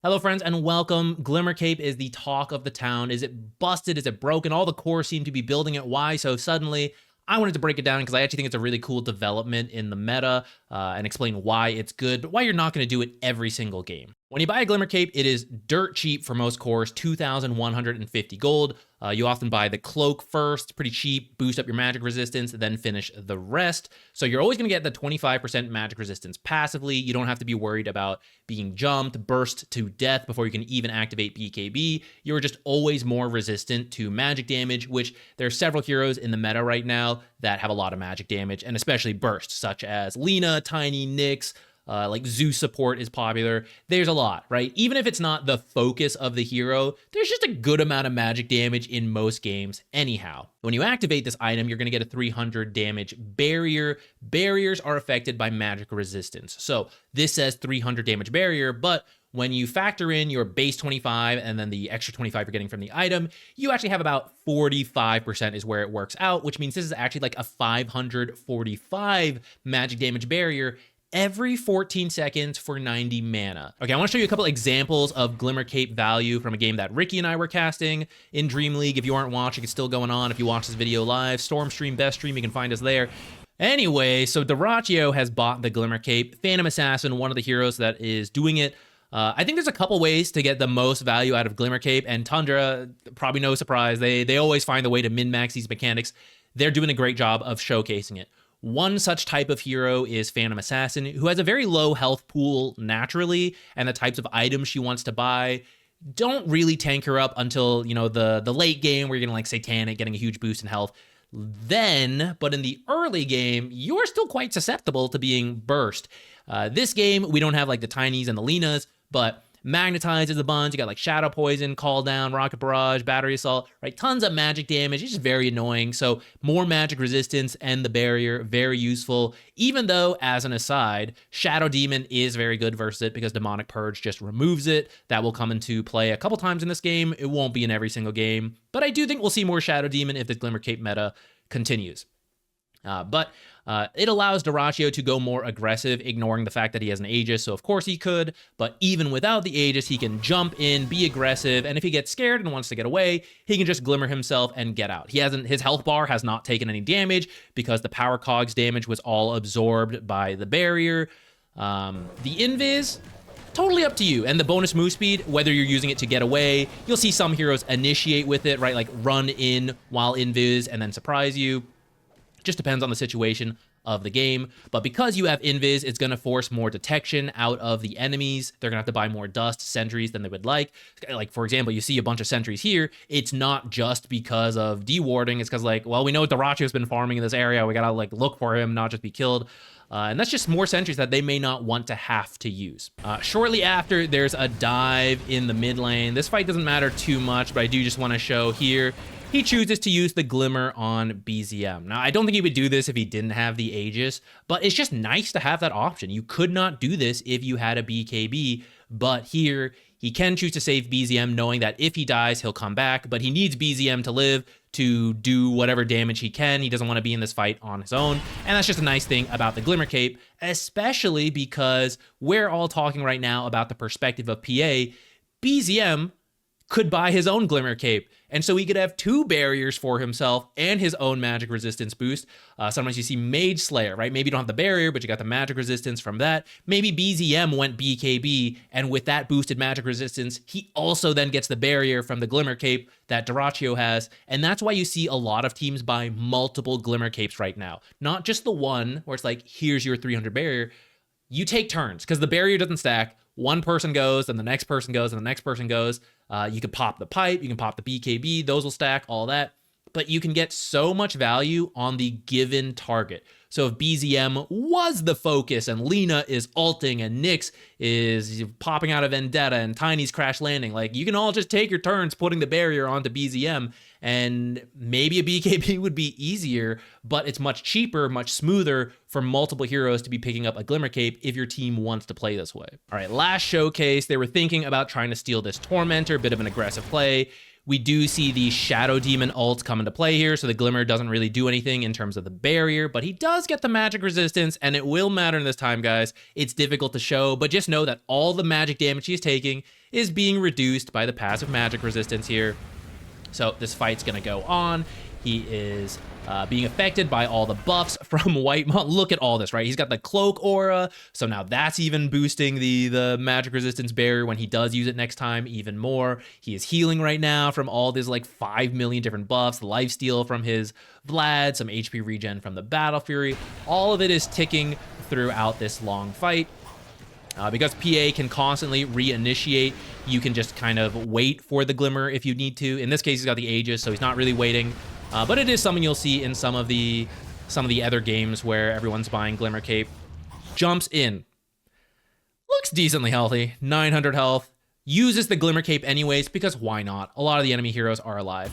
Hello friends and welcome. Glimmer Cape is the talk of the town. Is it busted? Is it broken? All the core seem to be building it. Why so suddenly? I wanted to break it down because I actually think it's a really cool development in the meta and explain why it's good, but why you're not going to do it every single game. When you buy a Glimmer Cape, it is dirt cheap for most cores, 2,150 gold. You often buy the cloak first, pretty cheap, boost up your magic resistance, then finish the rest. So you're always going to get the 25% magic resistance passively. You don't have to be worried about being jumped, burst to death before you can even activate BKB. You're just always more resistant to magic damage, which there are several heroes in the meta right now that have a lot of magic damage, and especially burst, such as Lina, Tiny, Nyx, like Zeus support is popular. There's a lot, right? Even if it's not the focus of the hero, there's just a good amount of magic damage in most games anyhow. When you activate this item, you're going to get a 300 damage barrier. Barriers are affected by magic resistance. So this says 300 damage barrier, but when you factor in your base 25 and then the extra 25 you're getting from the item, you actually have about 45% is where it works out, which means this is actually like a 545 magic damage barrier every 14 seconds for 90 mana. Okay, I want to show you a couple examples of Glimmer Cape value from a game that Ricky and I were casting in Dream League. If you aren't watching, it's still going on. If you watch this video live, Storm Stream, Best Stream, you can find us there. Anyway, so Dyrachyo has bought the Glimmer Cape. Phantom Assassin, one of the heroes that is doing it. I think there's a couple ways to get the most value out of Glimmer Cape, and Tundra, probably no surprise, they always find the way to min-max these mechanics. They're doing a great job of showcasing it. One such type of hero is Phantom Assassin, who has a very low health pool naturally, and the types of items she wants to buy don't really tank her up until, you know, the late game where you're getting like Satanic, getting a huge boost in health. Then, but in the early game, you're still quite susceptible to being burst. This game, we don't have like the Tinies and the Linas, but Magnetizes a bunch. You got like Shadow Poison, Call Down, Rocket Barrage, Battery Assault, right? Tons of magic damage. It's just very annoying. So more magic resistance and the barrier, very useful. Even though, as an aside, Shadow Demon is very good versus it because Demonic Purge just removes it. That will come into play a couple times in this game. It won't be in every single game, but I do think we'll see more Shadow Demon if the Glimmer Cape meta continues. But it allows Dyrachyo to go more aggressive, ignoring the fact that he has an Aegis, so of course he could, but even without the Aegis, he can jump in, be aggressive, and if he gets scared and wants to get away, he can just Glimmer himself and get out. His health bar has not taken any damage because the Power Cogs damage was all absorbed by the barrier. The Invis, totally up to you. And the bonus move speed, whether you're using it to get away, you'll see some heroes initiate with it, right? Like run in while Invis and then surprise you. Just depends on the situation of the game. But because you have Invis, it's going to force more detection out of the enemies. They're going to have to buy more dust sentries than they would like. Like, for example, you see a bunch of sentries here. It's not just because of dewarding. It's because, like, well, we know Dyrachyo's been farming in this area. We got to, like, look for him, not just be killed. And that's just more sentries that they may not want to have to use. Shortly after, there's a dive in the mid lane. This fight doesn't matter too much, but I do just want to show here. He chooses to use the Glimmer on BZM. Now, I don't think he would do this if he didn't have the Aegis, but it's just nice to have that option. You could not do this if you had a BKB, but here he can choose to save BZM knowing that if he dies, he'll come back, but he needs BZM to live to do whatever damage he can. He doesn't want to be in this fight on his own, and that's just a nice thing about the Glimmer Cape, especially because we're all talking right now about the perspective of PA. BZM could buy his own Glimmer Cape, and so he could have two barriers for himself and his own magic resistance boost. Sometimes you see Mage Slayer, right? Maybe you don't have the barrier, but you got the magic resistance from that. Maybe BZM went BKB, and with that boosted magic resistance, he also then gets the barrier from the Glimmer Cape that Dyrachyo has, and that's why you see a lot of teams buy multiple Glimmer Capes right now. Not just the one where it's like, here's your 300 barrier. You take turns, because the barrier doesn't stack. One person goes, and the next person goes, and the next person goes. You can pop the pipe, you can pop the BKB, those will stack, all that. But you can get so much value on the given target. So if BZM was the focus, and Lina is ulting, and Nyx is popping out of Vendetta, and Tiny's crash landing, like, you can all just take your turns putting the barrier onto BZM, and maybe a BKB would be easier, but it's much cheaper, much smoother for multiple heroes to be picking up a Glimmer Cape if your team wants to play this way. All right, last showcase, they were thinking about trying to steal this Tormentor, bit of an aggressive play. We do see the Shadow Demon ult come into play here, so the Glimmer doesn't really do anything in terms of the barrier, but he does get the magic resistance, and it will matter in this time, guys. It's difficult to show, but just know that all the magic damage he's taking is being reduced by the passive magic resistance here. So this fight's gonna go on. He is being affected by all the buffs from White Mom. Look at all this, right? He's got the cloak aura, so now that's even boosting the magic resistance barrier when he does use it next time even more. He is healing right now from all these like 5 million different buffs, lifesteal from his Vlad, some HP regen from the Battle Fury. All of it is ticking throughout this long fight. Because PA can constantly reinitiate, you can just kind of wait for the Glimmer if you need to. In this case, he's got the Aegis, so he's not really waiting. But it is something you'll see in some of the other games where everyone's buying Glimmer Cape. Jumps in. Looks decently healthy. 900 health. Uses the Glimmer Cape anyways, because why not? A lot of the enemy heroes are alive.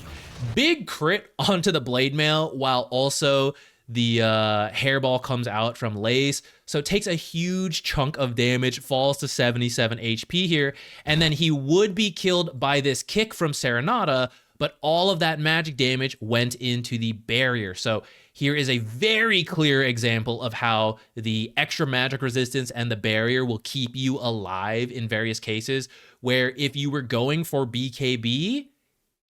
Big crit onto the Blade Mail, while also the hairball comes out from Lace, so it takes a huge chunk of damage, falls to 77 HP here, and then he would be killed by this kick from Serenata, but all of that magic damage went into the barrier. So here is a very clear example of how the extra magic resistance and the barrier will keep you alive in various cases, where if you were going for BKB,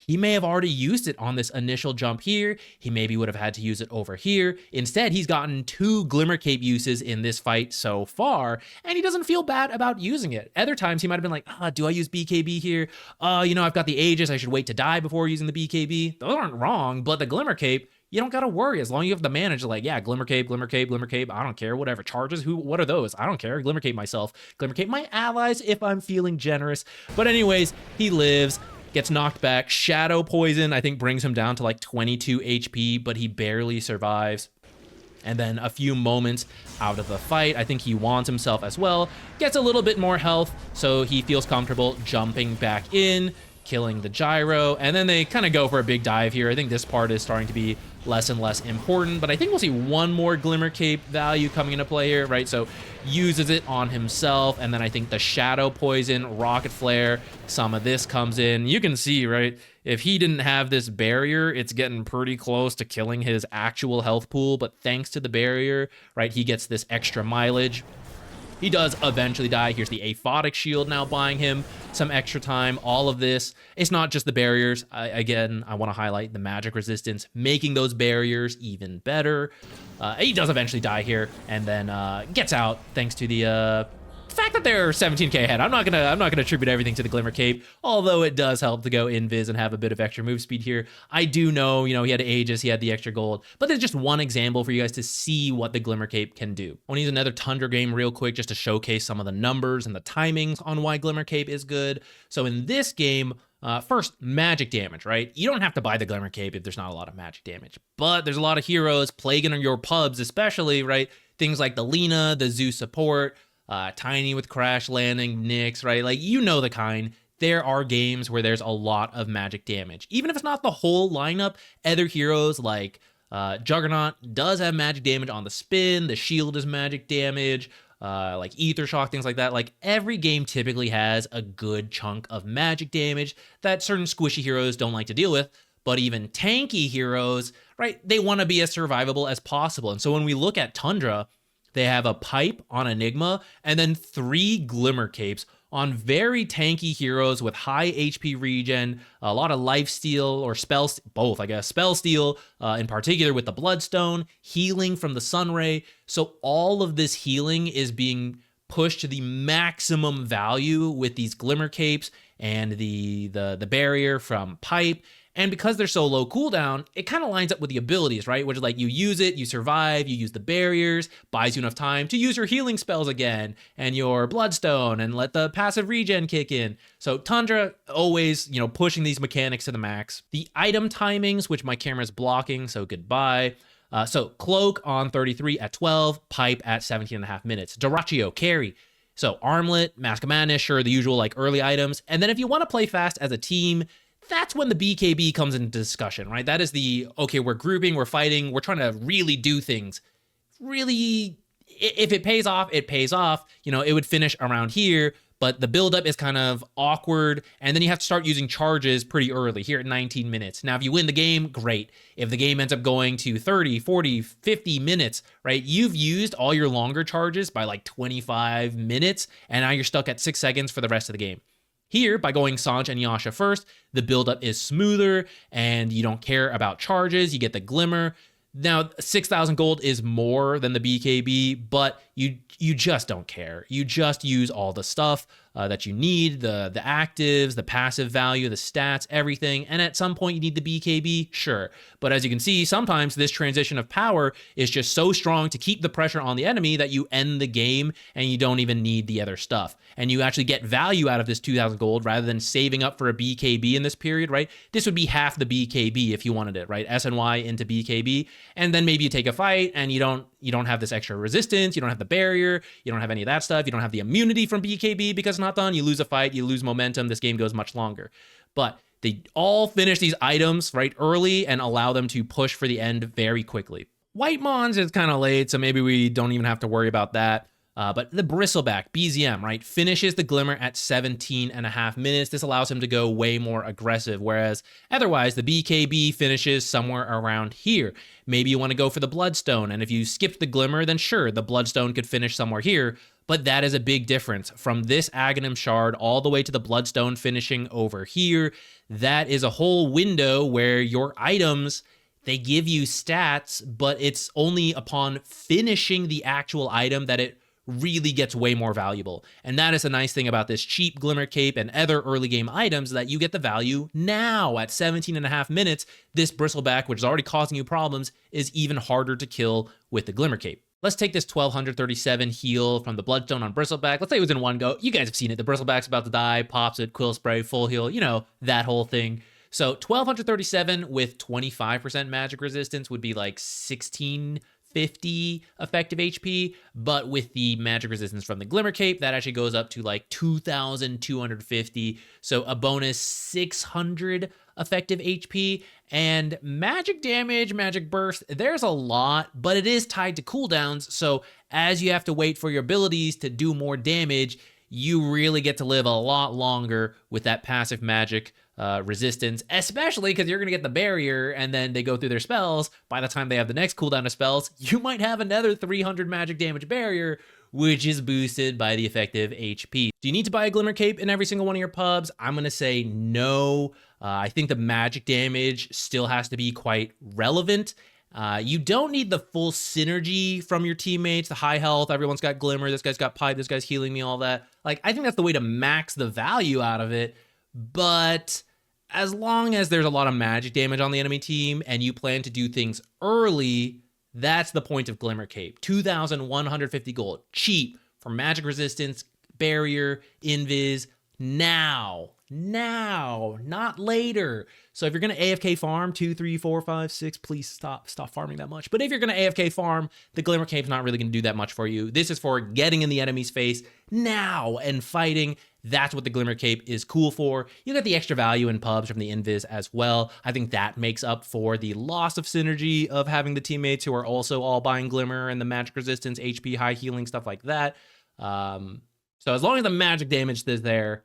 he may have already used it on this initial jump here. He maybe would have had to use it over here. Instead, he's gotten 2 Glimmer Cape uses in this fight so far, and he doesn't feel bad about using it. Other times, he might have been like, do I use BKB here? I've got the Aegis. I should wait to die before using the BKB. Those aren't wrong, but the Glimmer Cape, you don't got to worry. As long as you have the mana to like, yeah, Glimmer Cape, Glimmer Cape, Glimmer Cape. I don't care, whatever. Charges, what are those? I don't care. Glimmer Cape myself. Glimmer Cape my allies if I'm feeling generous. But anyways, he lives. Gets knocked back. Shadow Poison, I think, brings him down to like 22 HP, but he barely survives. And then a few moments out of the fight, I think he wants himself as well. Gets a little bit more health, so he feels comfortable jumping back in, killing the gyro, and then they kind of go for a big dive here. I think this part is starting to be less and less important, but I think we'll see one more Glimmer Cape value coming into play here, right? So uses it on himself, and then I think the Shadow Poison, Rocket Flare, some of this comes in. You can see, right, if he didn't have this barrier, it's getting pretty close to killing his actual health pool, but thanks to the barrier, right, he gets this extra mileage. He does eventually die. Here's the VODs shield now buying him some extra time. All of this, it's not just the barriers. Again, I want to highlight the magic resistance, making those barriers even better. He does eventually die here, and then gets out thanks to the fact that they're 17k ahead. I'm not gonna attribute everything to the Glimmer Cape, although it does help to go invis and have a bit of extra move speed here. I do know, he had Aegis, he had the extra gold, but there's just one example for you guys to see what the Glimmer Cape can do. I want to use another Tundra game real quick just to showcase some of the numbers and the timings on why Glimmer Cape is good. So in this game, first, magic damage, right? You don't have to buy the Glimmer Cape if there's not a lot of magic damage, but there's a lot of heroes plaguing your pubs, especially, right? Things like the Lina, the Zeus support, Tiny with Crash Landing, Nyx, right? Like, you know the kind. There are games where there's a lot of magic damage. Even if it's not the whole lineup, other heroes like Juggernaut does have magic damage on the spin, the shield is magic damage, like Ether Shock, things like that. Like, every game typically has a good chunk of magic damage that certain squishy heroes don't like to deal with. But even tanky heroes, right, they want to be as survivable as possible. And so when we look at Tundra, they have a pipe on Enigma, and then 3 Glimmer Capes on very tanky heroes with high HP regen, a lot of lifesteal or spells, both, I guess, spell steal, in particular with the Bloodstone, healing from the Sunray. So all of this healing is being pushed to the maximum value with these Glimmer Capes and the barrier from pipe. And because they're so low cooldown, it kind of lines up with the abilities, right? Which is like, you use it, you survive, you use the barriers, buys you enough time to use your healing spells again, and your Bloodstone, and let the passive regen kick in. So Tundra always, pushing these mechanics to the max. The item timings, which my camera's blocking, so goodbye. So Cloak on 33 at 12, Pipe at 17.5 minutes. Duraccio, carry. So Armlet, Mask of Madness, sure, the usual like early items. And then if you want to play fast as a team, that's when the BKB comes into discussion, right? That is the, okay, we're grouping, we're fighting, we're trying to really do things. Really, if it pays off, it pays off. It would finish around here, but the buildup is kind of awkward, and then you have to start using charges pretty early, here at 19 minutes. Now, if you win the game, great. If the game ends up going to 30, 40, 50 minutes, right, you've used all your longer charges by like 25 minutes, and now you're stuck at 6 seconds for the rest of the game. Here, by going Sanj and Yasha first, the buildup is smoother, and you don't care about charges. You get the Glimmer. Now, 6,000 gold is more than the BKB, but you just don't care. You just use all the stuff that you need, the actives, the passive value, the stats, everything. And at some point you need the BKB, sure. But as you can see, sometimes this transition of power is just so strong to keep the pressure on the enemy that you end the game and you don't even need the other stuff. And you actually get value out of this 2,000 gold rather than saving up for a BKB in this period, right? This would be half the BKB if you wanted it, right? SNY into BKB. And then maybe you take a fight and you don't have this extra resistance, you don't have the barrier, you don't have any of that stuff, you don't have the immunity from BKB because it's not done, you lose a fight, you lose momentum, this game goes much longer. But they all finish these items right early and allow them to push for the end very quickly. White Mons is kind of late, so maybe we don't even have to worry about that. But the Bristleback, BZM, right, finishes the Glimmer at 17.5 minutes. This allows him to go way more aggressive, whereas otherwise the BKB finishes somewhere around here. Maybe you want to go for the Bloodstone, and if you skipped the Glimmer, then sure, the Bloodstone could finish somewhere here, but that is a big difference. From this Aghanim Shard all the way to the Bloodstone finishing over here, that is a whole window where your items, they give you stats, but it's only upon finishing the actual item that it really gets way more valuable. And that is the nice thing about this cheap Glimmer Cape and other early game items, that you get the value now at 17.5 minutes. This Bristleback, which is already causing you problems, is even harder to kill with the Glimmer Cape. Let's take this 1237 heal from the Bloodstone on Bristleback. Let's say it was in one go. You guys have seen it. The Bristleback's about to die, pops it, Quill Spray, full heal, you know, that whole thing. So 1237 with 25% magic resistance would be like 1650 effective HP, but with the magic resistance from the Glimmer Cape, that actually goes up to like 2250, so a bonus 600 effective HP. And magic damage, magic burst, there's a lot, but it is tied to cooldowns, so as you have to wait for your abilities to do more damage, you really get to live a lot longer with that passive magic resistance, especially because you're going to get the barrier, and then they go through their spells. By the time they have the next cooldown of spells, you might have another 300 magic damage barrier, which is boosted by the effective HP. Do you need to buy a Glimmer Cape in every single one of your pubs? I'm going to say no. I think the magic damage still has to be quite relevant. You don't need the full synergy from your teammates, the high health, everyone's got Glimmer, this guy's got Pipe, this guy's healing me, all that. Like, I think that's the way to max the value out of it, but as long as there's a lot of magic damage on the enemy team and you plan to do things early, that's the point of Glimmer Cape. 2,150 gold, cheap for magic resistance, barrier, invis, now, not later. So if you're going to AFK farm 2, 3, 4, 5, 6, please stop farming that much. But if you're going to AFK farm, the Glimmer Cape's not really going to do that much for you. This is for getting in the enemy's face now and fighting. That's what the Glimmer Cape is cool for. You get the extra value in pubs from the invis as well. I think that makes up for the loss of synergy of having the teammates who are also all buying Glimmer and the magic resistance, HP, high healing, stuff like that. So as long as the magic damage is there,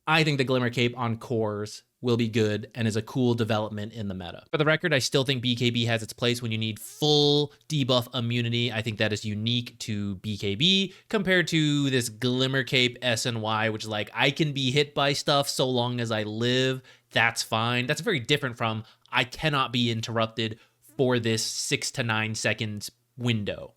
I think the Glimmer Cape on cores will be good and is a cool development in the meta. For the record, I still think BKB has its place when you need full debuff immunity. I think that is unique to BKB compared to this Glimmer Cape SNY, which is like, I can be hit by stuff so long as I live. That's fine. That's very different from I cannot be interrupted for this 6 to 9 seconds window.